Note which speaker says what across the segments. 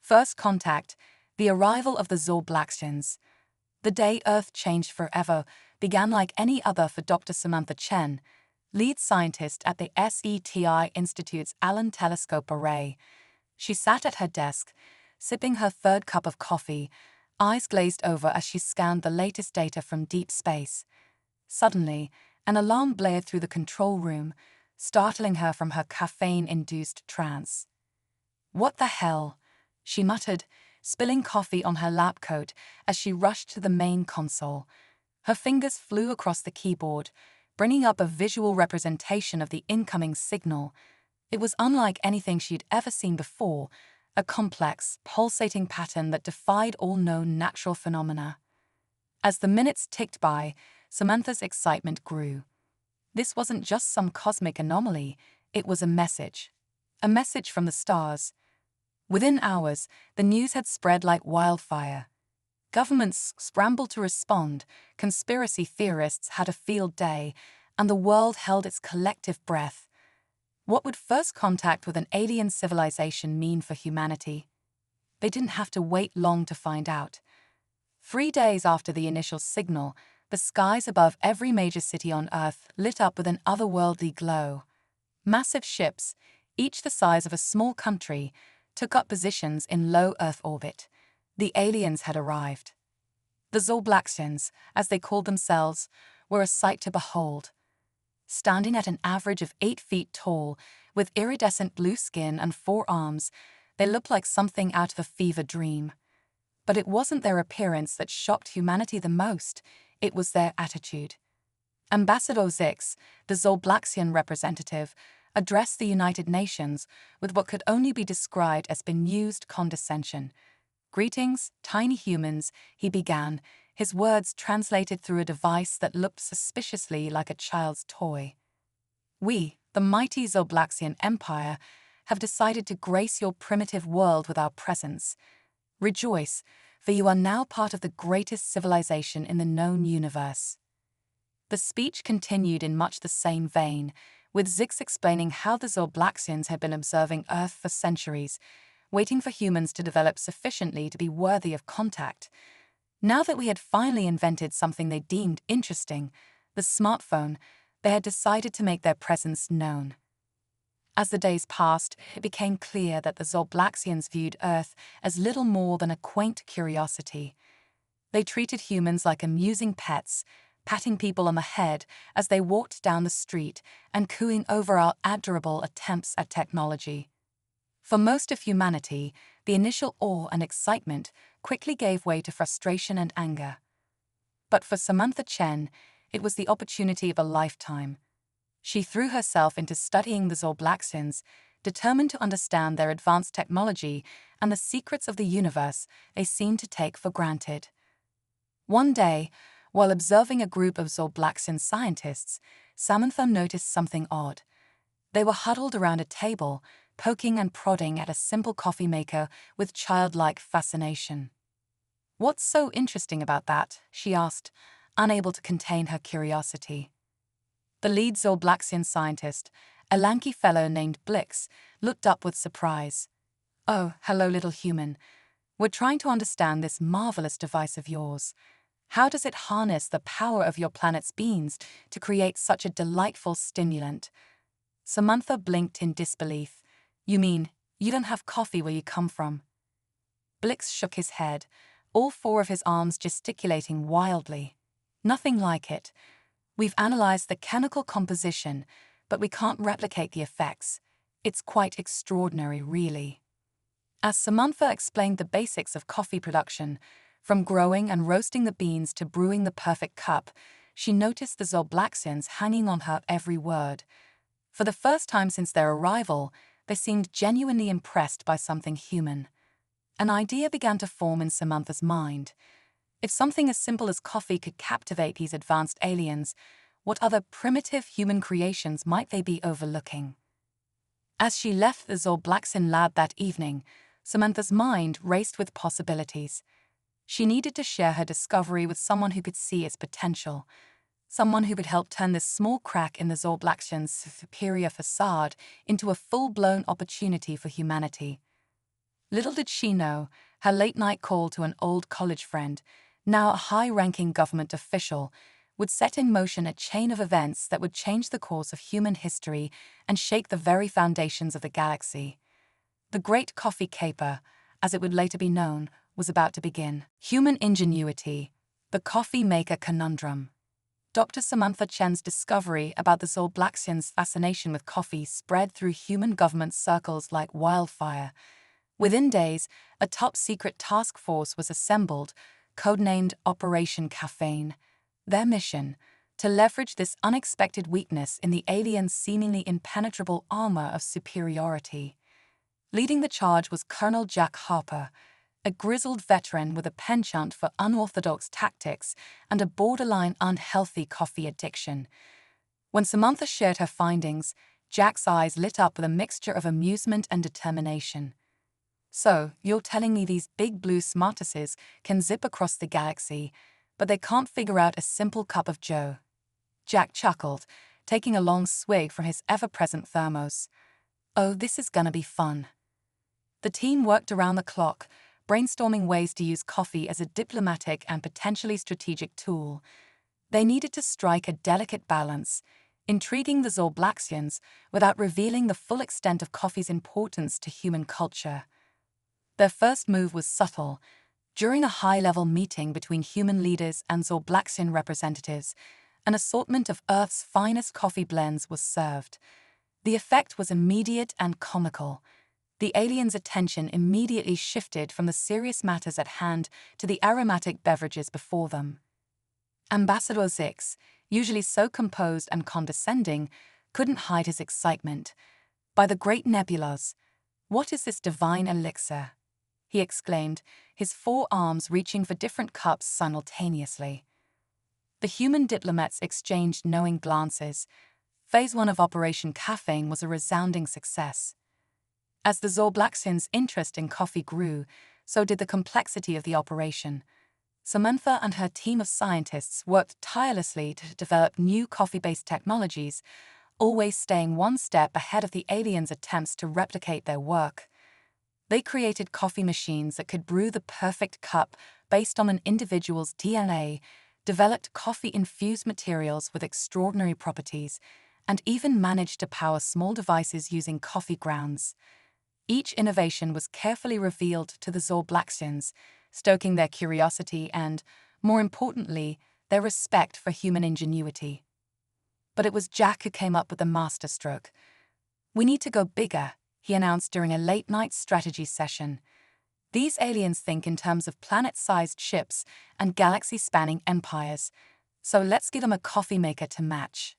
Speaker 1: First contact, the arrival of the Zolblaxians. The day Earth changed forever began like any other for Dr. Samantha Chen, lead scientist at the SETI Institute's Allen Telescope Array. She sat at her desk, sipping her third cup of coffee, eyes glazed over as she scanned the latest data from deep space. Suddenly, an alarm blared through the control room, startling her from her caffeine-induced trance. "What the hell?" she muttered, spilling coffee on her lab coat as she rushed to the main console. Her fingers flew across the keyboard, bringing up a visual representation of the incoming signal. It was unlike anything she'd ever seen before, a complex, pulsating pattern that defied all known natural phenomena. As the minutes ticked by, Samantha's excitement grew. This wasn't just some cosmic anomaly, it was a message. A message from the stars. Within hours, the news had spread like wildfire. Governments scrambled to respond, conspiracy theorists had a field day, and the world held its collective breath. What would first contact with an alien civilization mean for humanity? They didn't have to wait long to find out. 3 days after the initial signal, the skies above every major city on Earth lit up with an otherworldly glow. Massive ships, each the size of a small country, took up positions in low Earth orbit. The aliens had arrived. The Zolblaxians, as they called themselves, were a sight to behold. Standing at an average of 8 feet tall, with iridescent blue skin and 4 arms, they looked like something out of a fever dream. But it wasn't their appearance that shocked humanity the most, it was their attitude. Ambassador Zix, the Zolblaxian representative, addressed the United Nations with what could only be described as bemused condescension. "Greetings, tiny humans," he began, his words translated through a device that looked suspiciously like a child's toy. "We, the mighty Zolblaxian Empire, have decided to grace your primitive world with our presence. Rejoice, for you are now part of the greatest civilization in the known universe." The speech continued in much the same vein, with Zix explaining how the Zolblaxians had been observing Earth for centuries, waiting for humans to develop sufficiently to be worthy of contact. Now that we had finally invented something they deemed interesting, the smartphone, they had decided to make their presence known. As the days passed, it became clear that the Zolblaxians viewed Earth as little more than a quaint curiosity. They treated humans like amusing pets, patting people on the head as they walked down the street and cooing over our adorable attempts at technology. For most of humanity, the initial awe and excitement quickly gave way to frustration and anger. But for Samantha Chen, it was the opportunity of a lifetime. She threw herself into studying the Zolblaxians, determined to understand their advanced technology and the secrets of the universe they seemed to take for granted. One day, while observing a group of Zolblaxian scientists, Samantha noticed something odd. They were huddled around a table, poking and prodding at a simple coffee maker with childlike fascination. "What's so interesting about that?" she asked, unable to contain her curiosity. The lead Zolblaxian scientist, a lanky fellow named Blix, looked up with surprise. "Oh, hello, little human. We're trying to understand this marvelous device of yours. How does it harness the power of your planet's beams to create such a delightful stimulant?" Samantha blinked in disbelief. "You mean, you don't have coffee where you come from?" Blix shook his head, all 4 of his arms gesticulating wildly. "Nothing like it. We've analyzed the chemical composition, but we can't replicate the effects. It's quite extraordinary, really." As Samantha explained the basics of coffee production, from growing and roasting the beans to brewing the perfect cup, she noticed the Zolblaxians hanging on her every word. For the first time since their arrival, they seemed genuinely impressed by something human. An idea began to form in Samantha's mind. If something as simple as coffee could captivate these advanced aliens, what other primitive human creations might they be overlooking? As she left the Zolblaxian lab that evening, Samantha's mind raced with possibilities. She needed to share her discovery with someone who could see its potential, someone who would help turn this small crack in the Zolblaxians' superior facade into a full-blown opportunity for humanity. Little did she know, her late-night call to an old college friend, now a high-ranking government official, would set in motion a chain of events that would change the course of human history and shake the very foundations of the galaxy. The Great Coffee Caper, as it would later be known, was about to begin. Human ingenuity, the coffee maker conundrum. Dr. Samantha Chen's discovery about the Zolblaxians' fascination with coffee spread through human government circles like wildfire. Within days, a top-secret task force was assembled, codenamed Operation Caffeine. Their mission: to leverage this unexpected weakness in the aliens' seemingly impenetrable armor of superiority. Leading the charge was Colonel Jack Harper, a grizzled veteran with a penchant for unorthodox tactics and a borderline unhealthy coffee addiction. When Samantha shared her findings, Jack's eyes lit up with a mixture of amusement and determination. "So, you're telling me these big blue smartasses can zip across the galaxy, but they can't figure out a simple cup of joe?" Jack chuckled, taking a long swig from his ever-present thermos. "Oh, this is gonna be fun." The team worked around the clock, brainstorming ways to use coffee as a diplomatic and potentially strategic tool. They needed to strike a delicate balance, intriguing the Zolblaxians without revealing the full extent of coffee's importance to human culture. Their first move was subtle. During a high-level meeting between human leaders and Zolblaxian representatives, an assortment of Earth's finest coffee blends was served. The effect was immediate and comical. The aliens' attention immediately shifted from the serious matters at hand to the aromatic beverages before them. Ambassador Zix, usually so composed and condescending, couldn't hide his excitement. "By the great nebulas, what is this divine elixir?" he exclaimed, his four arms reaching for different cups simultaneously. The human diplomats exchanged knowing glances. Phase 1 of Operation Caffeine was a resounding success. As the Zolblaxians' interest in coffee grew, so did the complexity of the operation. Samantha and her team of scientists worked tirelessly to develop new coffee-based technologies, always staying one step ahead of the aliens' attempts to replicate their work. They created coffee machines that could brew the perfect cup based on an individual's DNA, developed coffee-infused materials with extraordinary properties, and even managed to power small devices using coffee grounds. Each innovation was carefully revealed to the Zolblaxians, stoking their curiosity and, more importantly, their respect for human ingenuity. But it was Jack who came up with the masterstroke. "We need to go bigger," he announced during a late-night strategy session. "These aliens think in terms of planet-sized ships and galaxy-spanning empires, so let's give them a coffee maker to match."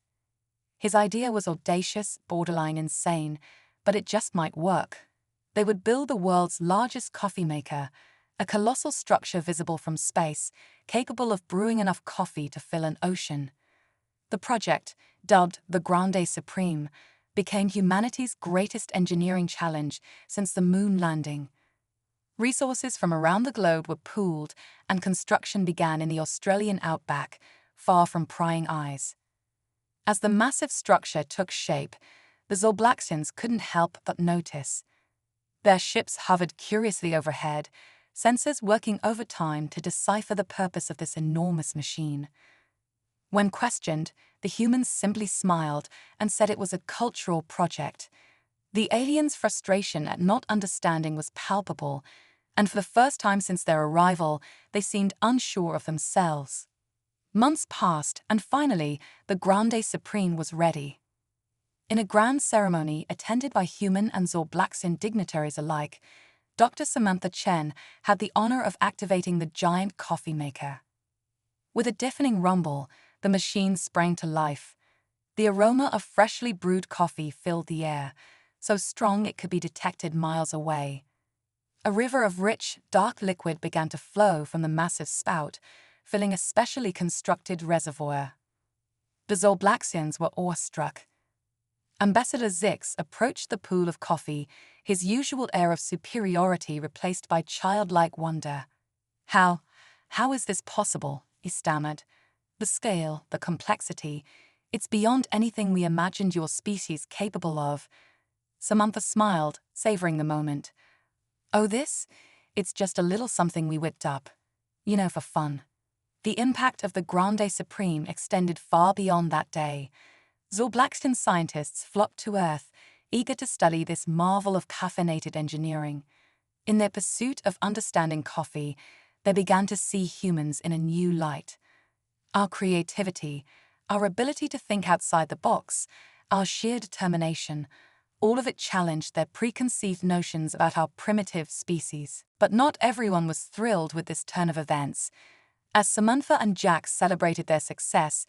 Speaker 1: His idea was audacious, borderline insane, but it just might work. They would build the world's largest coffee maker, a colossal structure visible from space, capable of brewing enough coffee to fill an ocean. The project, dubbed the Grande Supreme, became humanity's greatest engineering challenge since the moon landing. Resources from around the globe were pooled, and construction began in the Australian outback, far from prying eyes. As the massive structure took shape, the Zolblaxians couldn't help but notice. Their ships hovered curiously overhead, sensors working overtime to decipher the purpose of this enormous machine. When questioned, the humans simply smiled and said it was a cultural project. The aliens' frustration at not understanding was palpable, and for the first time since their arrival, they seemed unsure of themselves. Months passed, and finally, the Grande Supreme was ready. In a grand ceremony attended by human and Zolblaxian dignitaries alike, Dr. Samantha Chen had the honor of activating the giant coffee maker. With a deafening rumble, the machine sprang to life. The aroma of freshly brewed coffee filled the air, so strong it could be detected miles away. A river of rich, dark liquid began to flow from the massive spout, filling a specially constructed reservoir. The Zolblaxians were awestruck. Ambassador Zix approached the pool of coffee, his usual air of superiority replaced by childlike wonder. How is this possible?" he stammered. "The scale, the complexity, it's beyond anything we imagined your species capable of." Samantha smiled, savoring the moment. Oh, this? It's just a little something we whipped up. You know, for fun. The impact of the Grande Supreme extended far beyond that day. Zolblaxian scientists flocked to Earth, eager to study this marvel of caffeinated engineering. In their pursuit of understanding coffee, they began to see humans in a new light. Our creativity, our ability to think outside the box, our sheer determination, all of it challenged their preconceived notions about our primitive species. But not everyone was thrilled with this turn of events. As Samantha and Jack celebrated their success,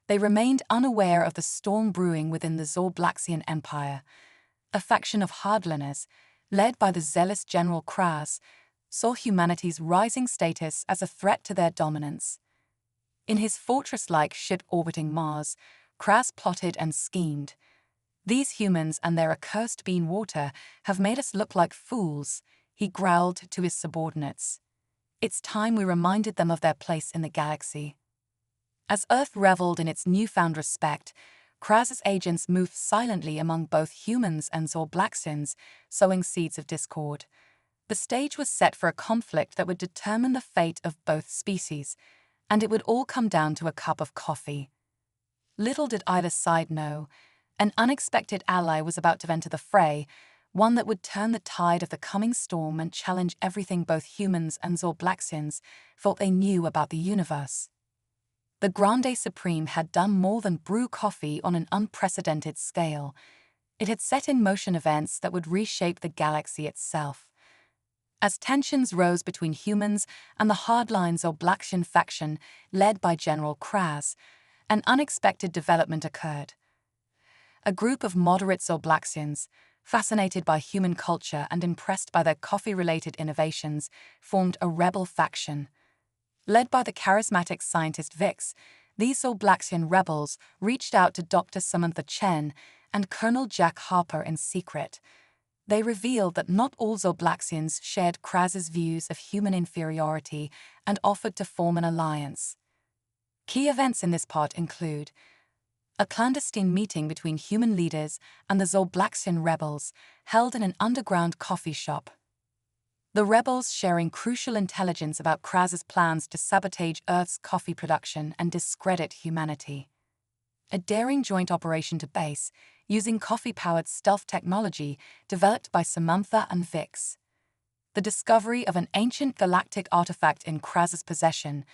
Speaker 1: they remained unaware of the storm brewing within the Zolblaxian Empire. A faction of hardliners, led by the zealous General Kraz, saw humanity's rising status as a threat to their dominance. In his fortress-like ship orbiting Mars, Kraz plotted and schemed. "These humans and their accursed bean water have made us look like fools," he growled to his subordinates. "It's time we reminded them of their place in the galaxy." As Earth reveled in its newfound respect, Kraz's agents moved silently among both humans and Zolblaxians, sowing seeds of discord. The stage was set for a conflict that would determine the fate of both species, and it would all come down to a cup of coffee. Little did either side know, an unexpected ally was about to enter the fray, one that would turn the tide of the coming storm and challenge everything both humans and Zolblaxians thought they knew about the universe. The Grande Supreme had done more than brew coffee on an unprecedented scale. It had set in motion events that would reshape the galaxy itself. As tensions rose between humans and the hardline Zolblaxian faction led by General Kraz, an unexpected development occurred. A group of moderate Zolblaxians, fascinated by human culture and impressed by their coffee-related innovations, formed a rebel faction. Led by the charismatic scientist Vix, these Zolblaxian rebels reached out to Dr. Samantha Chen and Colonel Jack Harper in secret. They revealed that not all Zolblaxians shared Kraz's views of human inferiority and offered to form an alliance. Key events in this part include a clandestine meeting between human leaders and the Zolblaxian rebels held in an underground coffee shop. The rebels sharing crucial intelligence about Kraz's plans to sabotage Earth's coffee production and discredit humanity. A daring joint operation to base, using coffee-powered stealth technology developed by Samantha and Vix. The discovery of an ancient galactic artifact in Kraz's possession,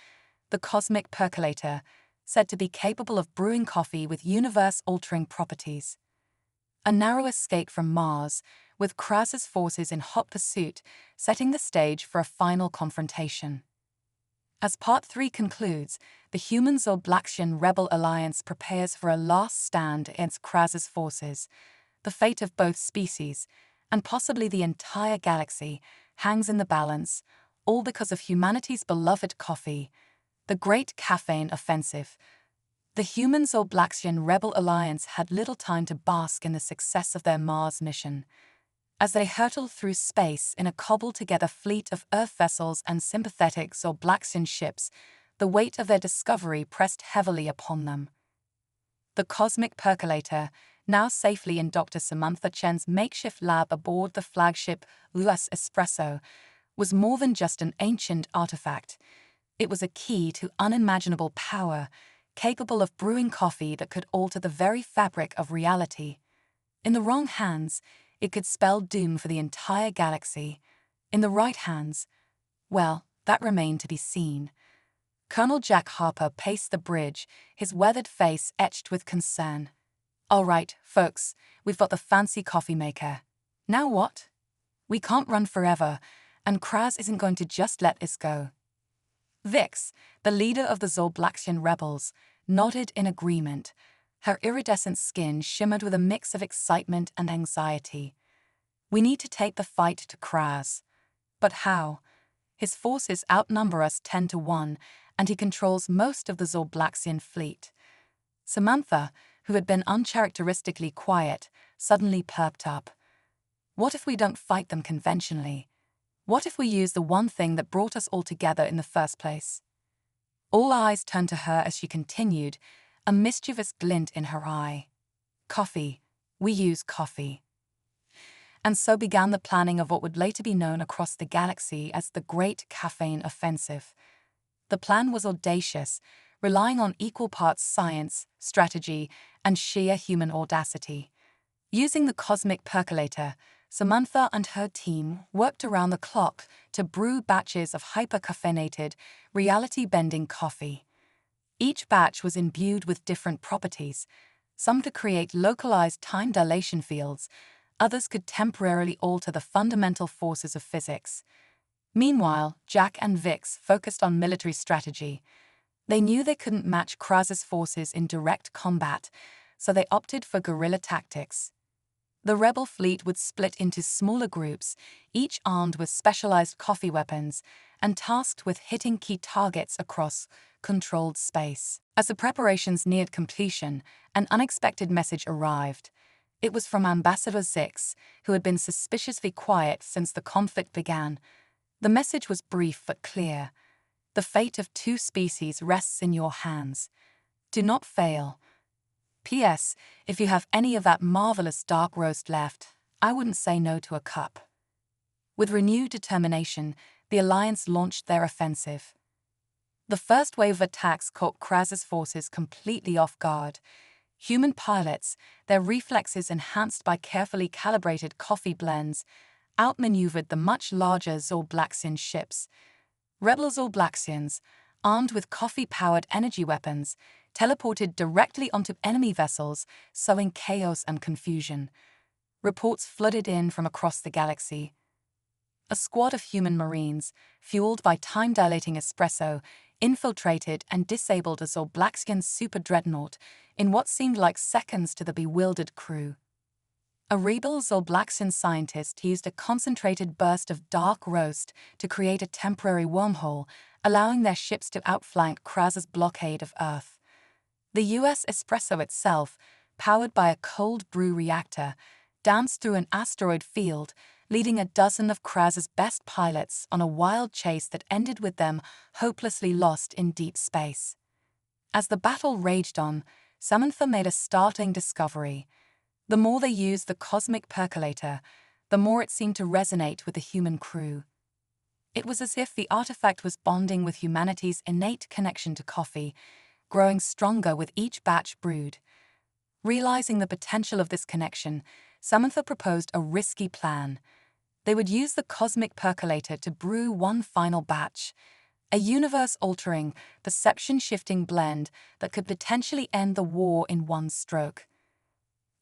Speaker 1: the cosmic percolator, said to be capable of brewing coffee with universe-altering properties. A narrow escape from Mars, with Kraz's forces in hot pursuit, setting the stage for a final confrontation. As Part 3 concludes, the human Zolblaxian Rebel Alliance prepares for a last stand against Kraz's forces. The fate of both species, and possibly the entire galaxy, hangs in the balance, all because of humanity's beloved coffee. The Great Caffeine Offensive. The human Zolblaxian Rebel Alliance had little time to bask in the success of their Mars mission. As they hurtled through space in a cobbled-together fleet of Earth vessels and sympathetic Zolblaxian ships, the weight of their discovery pressed heavily upon them. The cosmic percolator, now safely in Dr. Samantha Chen's makeshift lab aboard the flagship US Espresso, was more than just an ancient artifact. It was a key to unimaginable power, capable of brewing coffee that could alter the very fabric of reality. In the wrong hands, it could spell doom for the entire galaxy. In the right hands, well, that remained to be seen. Colonel Jack Harper paced the bridge, his weathered face etched with concern. "All right, folks, we've got the fancy coffee maker. Now what? We can't run forever, and Kraz isn't going to just let us go." Vix, the leader of the Zolblaxian rebels, nodded in agreement. Her iridescent skin shimmered with a mix of excitement and anxiety. "We need to take the fight to Kraz. But how? His forces outnumber us 10 to 1, and he controls most of the Zolblaxian fleet." Samantha, who had been uncharacteristically quiet, suddenly perked up. "What if we don't fight them conventionally? What if we use the one thing that brought us all together in the first place?" All eyes turned to her as she continued, a mischievous glint in her eye. "Coffee. We use coffee." and so began the planning of what would later be known across the galaxy as the Great Caffeine Offensive. The plan was audacious, relying on equal parts science, strategy, and sheer human audacity. Using the cosmic percolator, Samantha and her team worked around the clock to brew batches of hypercaffeinated, reality-bending coffee. Each batch was imbued with different properties. Some to create localized time dilation fields, others could temporarily alter the fundamental forces of physics. Meanwhile, Jack and Vix focused on military strategy. They knew they couldn't match Kraz's forces in direct combat, so they opted for guerrilla tactics. The rebel fleet would split into smaller groups, each armed with specialized coffee weapons and tasked with hitting key targets across controlled space. As the preparations neared completion, an unexpected message arrived. It was from Ambassador Zix, who had been suspiciously quiet since the conflict began. The message was brief but clear. The fate of 2 species rests in your hands. Do not fail. P.S. If you have any of that marvelous dark roast left, I wouldn't say no to a cup. With renewed determination, the Alliance launched their offensive. The first wave of attacks caught Kraz's forces completely off guard. Human pilots, their reflexes enhanced by carefully calibrated coffee blends, outmaneuvered the much larger Zol-Blaxian ships. Rebel Zol-Blaxians, armed with coffee-powered energy weapons, teleported directly onto enemy vessels, sowing chaos and confusion. Reports flooded in from across the galaxy. A squad of human marines, fueled by time-dilating espresso, infiltrated and disabled a Zol-Blaxian super-dreadnought in what seemed like seconds to the bewildered crew. A rebel Zol-Blaxian scientist used a concentrated burst of dark roast to create a temporary wormhole, allowing their ships to outflank Kraz's blockade of Earth. The U.S. espresso itself, powered by a cold brew reactor, danced through an asteroid field, leading a dozen of Kraz's best pilots on a wild chase that ended with them hopelessly lost in deep space. As the battle raged on, Samantha made a startling discovery. The more they used the cosmic percolator, the more it seemed to resonate with the human crew. It was as if the artifact was bonding with humanity's innate connection to coffee, growing stronger with each batch brewed. Realizing the potential of this connection, Samantha proposed a risky plan. They would use the cosmic percolator to brew one final batch, a universe-altering, perception-shifting blend that could potentially end the war in one stroke.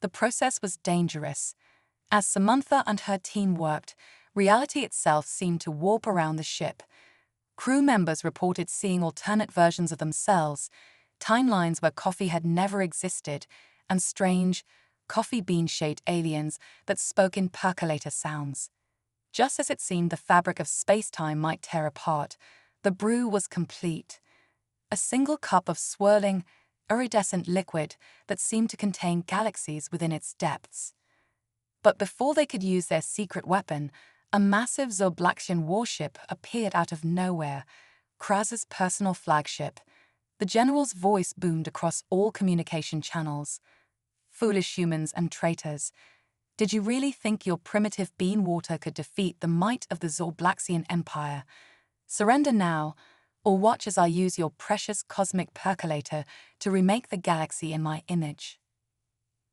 Speaker 1: The process was dangerous. As Samantha and her team worked, reality itself seemed to warp around the ship. Crew members reported seeing alternate versions of themselves, timelines where coffee had never existed, and strange, coffee bean-shaped aliens that spoke in percolator sounds. Just as it seemed the fabric of space-time might tear apart, the brew was complete. A single cup of swirling, iridescent liquid that seemed to contain galaxies within its depths. But before they could use their secret weapon, a massive Zol-Blaxian warship appeared out of nowhere, Kraz's personal flagship. The general's voice boomed across all communication channels. Foolish humans and traitors, did you really think your primitive bean water could defeat the might of the Zol-Blaxian Empire? Surrender now, or watch as I use your precious cosmic percolator to remake the galaxy in my image.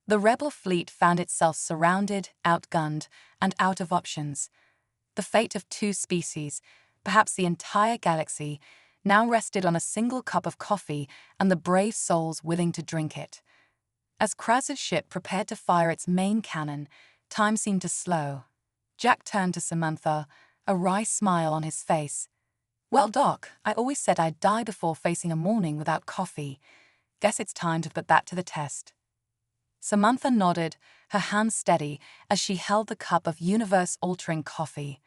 Speaker 1: The rebel fleet found itself surrounded, outgunned, and out of options. The fate of 2 species, perhaps the entire galaxy, now rested on a single cup of coffee and the brave souls willing to drink it. As Kraz's ship prepared to fire its main cannon, time seemed to slow. Jack turned to Samantha, a wry smile on his face. Well, Doc, I always said I'd die before facing a morning without coffee. Guess it's time to put that to the test. Samantha nodded, her hand steady as she held the cup of universe-altering coffee.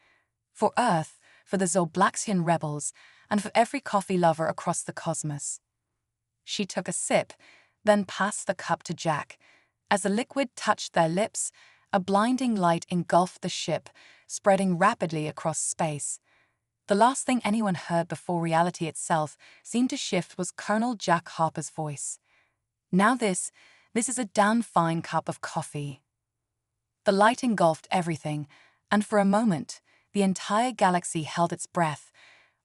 Speaker 1: For Earth, for the Zol-Blaxian rebels, and for every coffee lover across the cosmos. She took a sip, then passed the cup to Jack. As the liquid touched their lips, a blinding light engulfed the ship, spreading rapidly across space. The last thing anyone heard before reality itself seemed to shift was Colonel Jack Harper's voice. Now this is a damn fine cup of coffee. The light engulfed everything, and for a moment, the entire galaxy held its breath,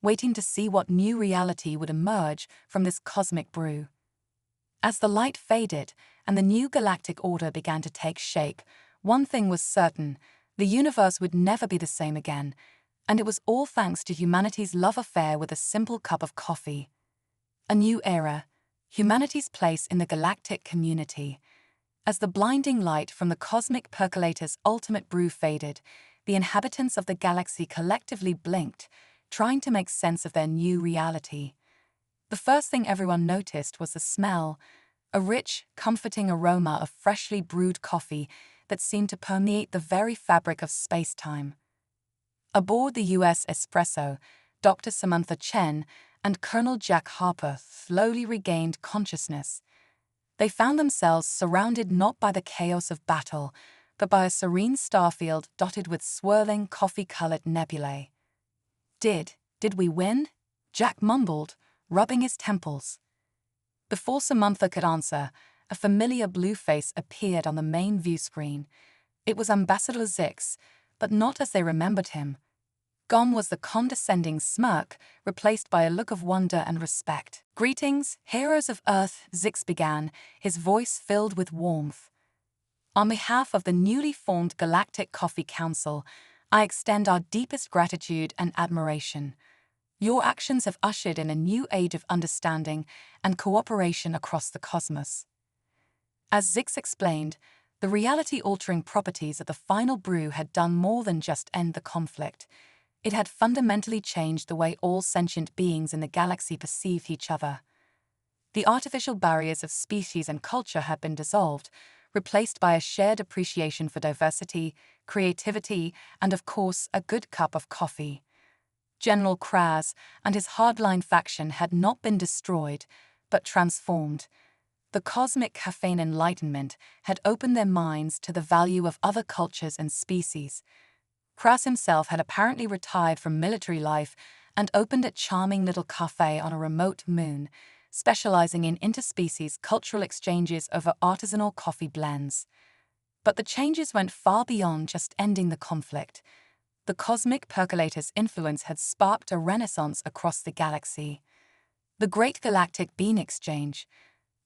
Speaker 1: waiting to see what new reality would emerge from this cosmic brew. As the light faded and the new galactic order began to take shape, one thing was certain: the universe would never be the same again, and it was all thanks to humanity's love affair with a simple cup of coffee. A new era, humanity's place in the galactic community. As the blinding light from the cosmic percolator's ultimate brew faded, the inhabitants of the galaxy collectively blinked, trying to make sense of their new reality. The first thing everyone noticed was the smell, a rich, comforting aroma of freshly brewed coffee that seemed to permeate the very fabric of space-time. Aboard the U.S. Espresso, Dr. Samantha Chen and Colonel Jack Harper slowly regained consciousness. They found themselves surrounded not by the chaos of battle, but by a serene starfield dotted with swirling, coffee-colored nebulae. Did we win? Jack mumbled, rubbing his temples. Before Samantha could answer, a familiar blue face appeared on the main view screen. It was Ambassador Zix, but not as they remembered him. Gone was the condescending smirk, replaced by a look of wonder and respect. "Greetings, heroes of Earth," Zix began, his voice filled with warmth. "On behalf of the newly formed Galactic Coffee Council, I extend our deepest gratitude and admiration. Your actions have ushered in a new age of understanding and cooperation across the cosmos." As Zix explained, the reality-altering properties of the final brew had done more than just end the conflict. It had fundamentally changed the way all sentient beings in the galaxy perceived each other. The artificial barriers of species and culture had been dissolved, replaced by a shared appreciation for diversity, creativity, and of course, a good cup of coffee. General Kraz and his hardline faction had not been destroyed, but transformed. The cosmic caffeine enlightenment had opened their minds to the value of other cultures and species. Kraz himself had apparently retired from military life and opened a charming little cafe on a remote moon, specializing in interspecies cultural exchanges over artisanal coffee blends. But the changes went far beyond just ending the conflict. The cosmic percolator's influence had sparked a renaissance across the galaxy. The Great Galactic Bean Exchange,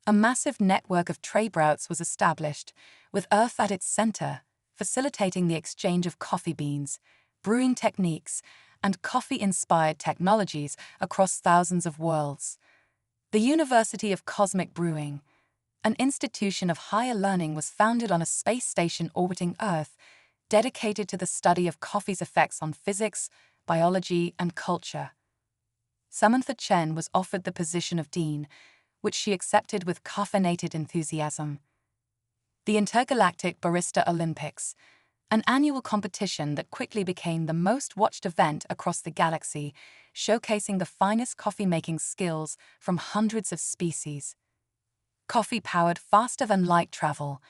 Speaker 1: a massive network of trade routes, was established, with Earth at its center, facilitating the exchange of coffee beans, brewing techniques, and coffee-inspired technologies across thousands of worlds. The University of Cosmic Brewing, an institution of higher learning, was founded on a space station orbiting Earth, dedicated to the study of coffee's effects on physics, biology, and culture. Samantha Chen was offered the position of dean, which she accepted with caffeinated enthusiasm. The Intergalactic Barista Olympics, an annual competition that quickly became the most watched event across the galaxy, showcasing the finest coffee-making skills from hundreds of species. Coffee powered faster than light travel.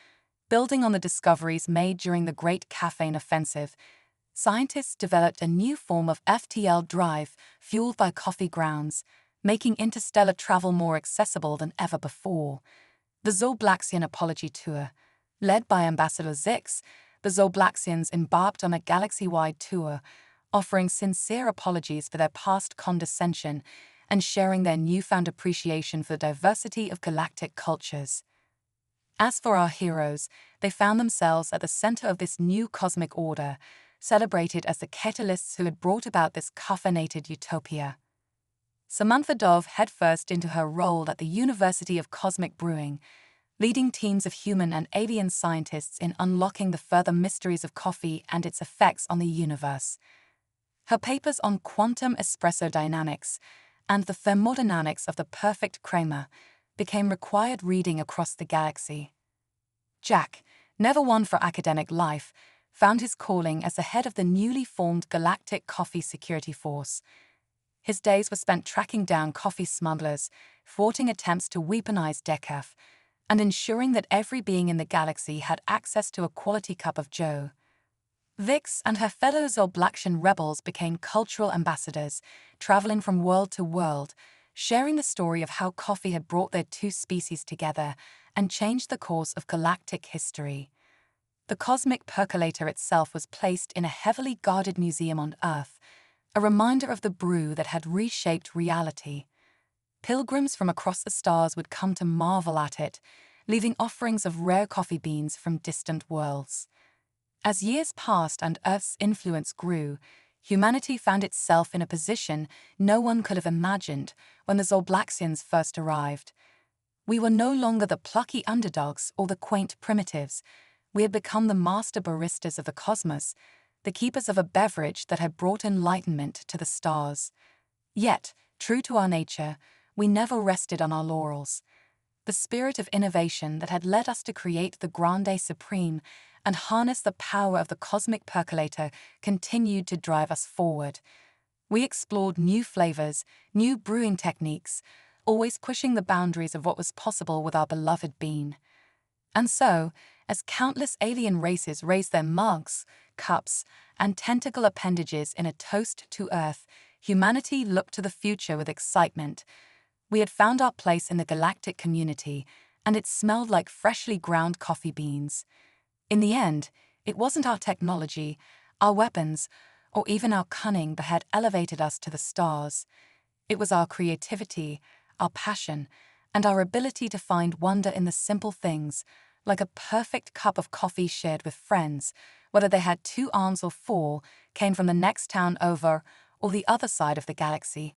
Speaker 1: Building on the discoveries made during the Great Caffeine Offensive, scientists developed a new form of FTL drive fueled by coffee grounds, making interstellar travel more accessible than ever before. The Zolblaxian Apology Tour. Led by Ambassador Zix, the Zolblaxians embarked on a galaxy-wide tour, offering sincere apologies for their past condescension and sharing their newfound appreciation for the diversity of galactic cultures. As for our heroes, they found themselves at the center of this new cosmic order, celebrated as the catalysts who had brought about this caffeinated utopia. Samantha dove headfirst into her role at the University of Cosmic Brewing, leading teams of human and alien scientists in unlocking the further mysteries of coffee and its effects on the universe. Her papers on quantum espresso dynamics and the thermodynamics of the perfect crema became required reading across the galaxy. Jack, never one for academic life, found his calling as the head of the newly formed Galactic Coffee Security Force. His days were spent tracking down coffee smugglers, thwarting attempts to weaponize decaf, and ensuring that every being in the galaxy had access to a quality cup of joe. Vix and her fellow Zolblaxian rebels became cultural ambassadors, traveling from world to world, sharing the story of how coffee had brought their two species together and changed the course of galactic history. The cosmic percolator itself was placed in a heavily guarded museum on Earth, a reminder of the brew that had reshaped reality. Pilgrims from across the stars would come to marvel at it, leaving offerings of rare coffee beans from distant worlds. As years passed and Earth's influence grew, humanity found itself in a position no one could have imagined when the Zolblaxians first arrived. We were no longer the plucky underdogs or the quaint primitives. We had become the master baristas of the cosmos, the keepers of a beverage that had brought enlightenment to the stars. Yet, true to our nature, we never rested on our laurels. The spirit of innovation that had led us to create the Grande Supreme and harness the power of the cosmic percolator continued to drive us forward. We explored new flavors, new brewing techniques, always pushing the boundaries of what was possible with our beloved bean. And so, as countless alien races raised their mugs, cups, and tentacle appendages in a toast to Earth, humanity looked to the future with excitement. We had found our place in the galactic community, and it smelled like freshly ground coffee beans. In the end, it wasn't our technology, our weapons, or even our cunning that had elevated us to the stars. It was our creativity, our passion, and our ability to find wonder in the simple things, like a perfect cup of coffee shared with friends, whether they had 2 arms or 4, came from the next town over or the other side of the galaxy.